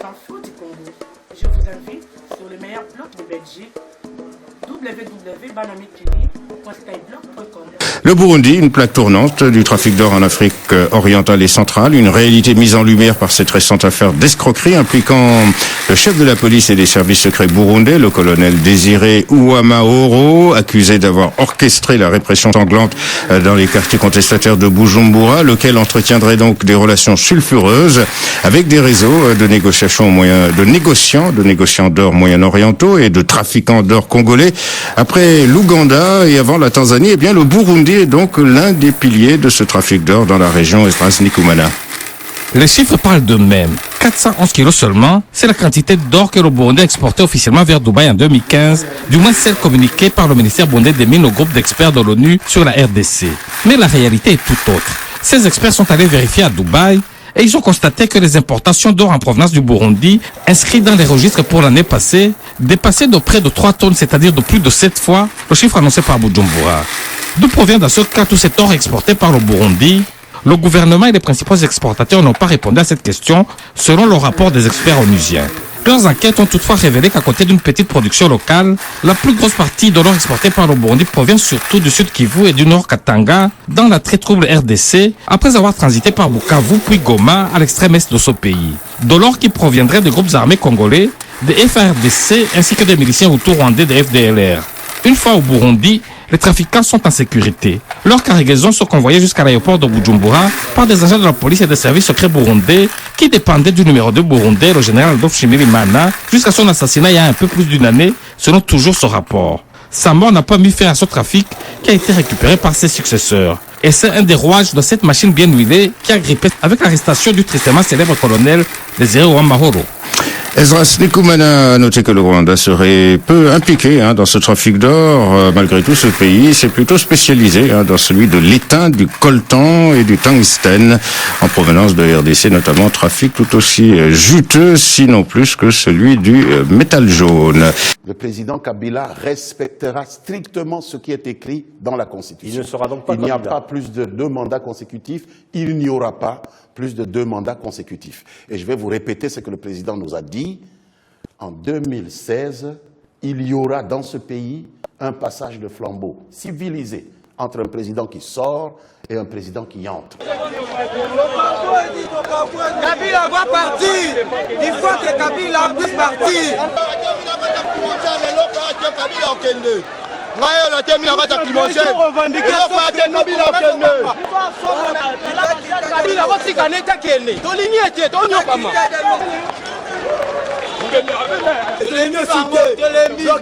infos du Congo. Je vous invite sur le meilleur blog de Belgique, www.banamikili.skyblog.com. Le Burundi, une plaque tournante du trafic d'or en Afrique orientale et centrale, une réalité mise en lumière par cette récente affaire d'escroquerie impliquant le chef de la police et des services secrets burundais, le colonel Désiré Ouamaoro, accusé d'avoir orchestré la répression sanglante dans les quartiers contestataires de Bujumbura, lequel entretiendrait donc des relations sulfureuses avec des réseaux de négociants d'or moyen-orientaux et de trafiquants d'or congolais. Après l'Ouganda et avant la Tanzanie, eh bien le Burundi est donc l'un des piliers de ce trafic d'or dans la région Ras-Nikumana. Les chiffres parlent d'eux-mêmes. 411 kilos seulement, c'est la quantité d'or que le Burundi a exporté officiellement vers Dubaï en 2015, du moins celle communiquée par le ministère burundais des Mines au groupe d'experts de l'ONU sur la RDC. Mais la réalité est tout autre. Ces experts sont allés vérifier à Dubaï et ils ont constaté que les importations d'or en provenance du Burundi, inscrites dans les registres pour l'année passée, dépassaient de près de 3 tonnes, c'est-à-dire de plus de 7 fois le chiffre annoncé par Bujumbura. D'où provient dans ce cas tout cet or exporté par le Burundi? Le gouvernement et les principaux exportateurs n'ont pas répondu à cette question, selon le rapport des experts onusiens. Leurs enquêtes ont toutefois révélé qu'à côté d'une petite production locale, la plus grosse partie de l'or exporté par le Burundi provient surtout du sud Kivu et du nord Katanga, dans la très trouble RDC, après avoir transité par Bukavu puis Goma à l'extrême est de ce pays. De l'or qui proviendrait des groupes armés congolais, des FARDC ainsi que des miliciens autour rwandais des FDLR. Une fois au Burundi, les trafiquants sont en sécurité. Leurs cargaisons sont convoyées jusqu'à l'aéroport de Bujumbura par des agents de la police et des services secrets burundais qui dépendaient du numéro 2 burundais, le général Adolphe Nshimirimana, jusqu'à son assassinat il y a un peu plus d'une année, selon toujours ce rapport. Sa mort n'a pas mis fin à ce trafic qui a été récupéré par ses successeurs. Et c'est un des rouages de cette machine bien huilée qui a grippé avec l'arrestation du tristement célèbre colonel Désiré Ouamaoro. Esdras Nikumana a noté que le Rwanda serait peu impliqué dans ce trafic d'or. Malgré tout, ce pays s'est plutôt spécialisé dans celui de l'étain, du coltan et du tungstène en provenance de RDC, notamment trafic tout aussi juteux, sinon plus que celui du métal jaune. Le président Kabila respectera strictement ce qui est écrit dans la Constitution. Il ne sera donc pas Il n'y a pas plus de 2 mandats consécutifs. Il n'y aura pas plus de 2 mandats consécutifs. Et je vais vous répéter ce que le président nous a dit. En 2016, il y aura dans ce pays un passage de flambeau civilisé entre un président qui sort et un président qui entre. Kabila va partir. Il faut que Kabila puisse partir.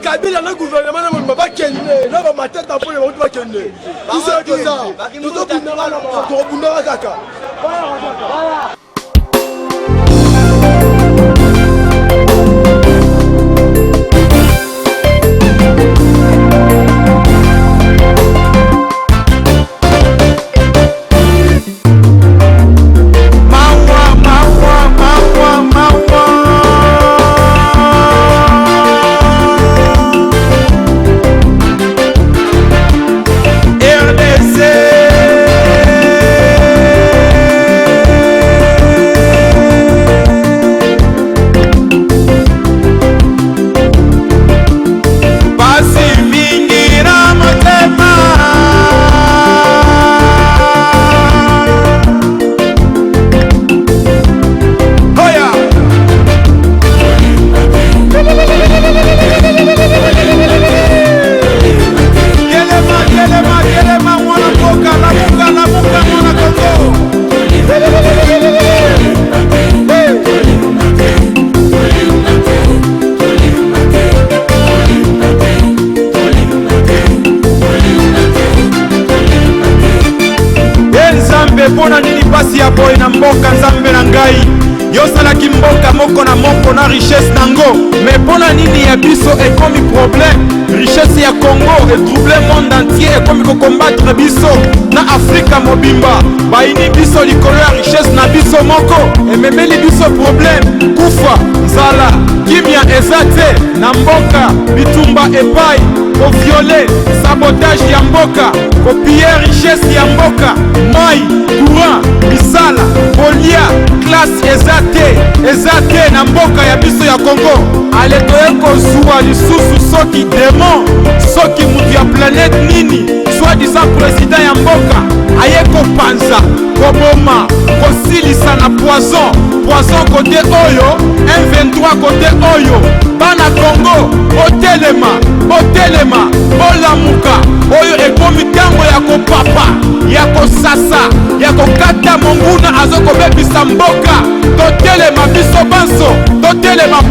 Kabila le gouvernement ne va pas kenner. Là va mater dans pour le va kenner. Tout ça que ça. Tout ça pour nous voilà. Pona nini pasi ya boy na mboka nzambe na ngai yosalaki mboka moko na richesse nango mais pona nini ya biso ekomi problème richesse ya Congo etrouble monde entier ekomi ko combattre biso na Afrika mobimba baini biso likolo ya richesse na biso moko ememeli biso problème kufa nzala kimia ezate na mboka bitumba epai ko violer sabotage ya mboka copier richesse ya mboka mai courant bisala bolia classe eza te na mboka ya biso ya Congo. Ale toye kozwa lisusu soki démon, soki mutu ya planète nini, soi-disant président ya mboka aye kopanza, koboma, kosilisa na poison côté oyo, M23 côté oyo. Bana Congo, botelema, bolamuka, oyo ekomi tango ya kopapa, ya kosasa, ya kokata monguna azoko bebisa mboka. Totelema biso banso, totelema